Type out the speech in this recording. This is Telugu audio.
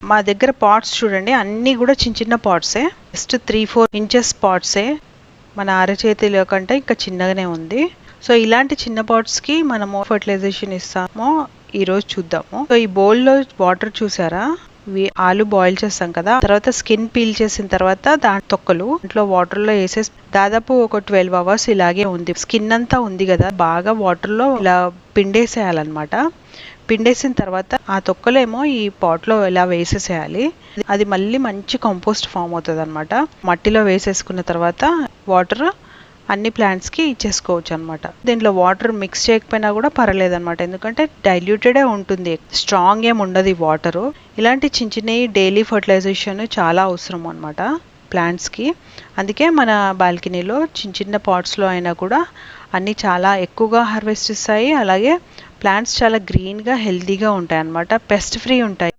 మా దగ్గర పాట్స్ చూడండి, అన్నీ కూడా చిన్న చిన్న పాట్సే, జస్ట్ 3-4 ఇంచెస్ పాట్సే, మన అరచేతిలో కంటే ఇంకా చిన్నగానే ఉంది. సో ఇలాంటి చిన్న పాట్స్కి మనము ఫర్టిలైజేషన్ ఇస్తామో ఈరోజు చూద్దాము. సో ఈ బౌల్లో వాటర్ చూసారా, ఆలు బాయిల్ చేస్తాం కదా, తర్వాత స్కిన్ పీల్ చేసిన తర్వాత దాని తొక్కలు ఇంట్లో వాటర్ లో వేసేసి దాదాపు ఒక 12 అవర్స్ ఇలాగే ఉంది. స్కిన్ అంతా ఉంది కదా, బాగా వాటర్ లో ఇలా పిండేసేయాలన్నమాట. పిండేసిన తర్వాత ఆ తొక్కలేమో ఈ పాట్ లో ఇలా వేసేసేయాలి. అది మళ్ళీ మంచి కంపోస్ట్ ఫామ్ అవుతుంది అనమాట. మట్టిలో వేసేసుకున్న తర్వాత వాటర్ అన్ని ప్లాంట్స్ కి ఇచ్చేసుకోవచ్చు అనమాట. దీంట్లో వాటర్ మిక్స్ చేయకపోయినా కూడా పర్లేదు అనమాట, ఎందుకంటే డైల్యూటెడే ఉంటుంది, స్ట్రాంగ్ ఏం ఉండదు ఈ వాటరు. ఇలాంటి చిన్న చిన్నవి డైలీ ఫర్టిలైజేషన్ చాలా అవసరం అనమాట ప్లాంట్స్ కి. అందుకే మన బాల్కనీలో చిన్న చిన్న పాట్స్ లో అయినా కూడా అన్ని చాలా ఎక్కువగా హార్వెస్ట్ ఇస్తాయి. అలాగే ప్లాంట్స్ చాలా గ్రీన్ గా హెల్తీగా ఉంటాయి అనమాట, పెస్ట్ ఫ్రీ ఉంటాయి.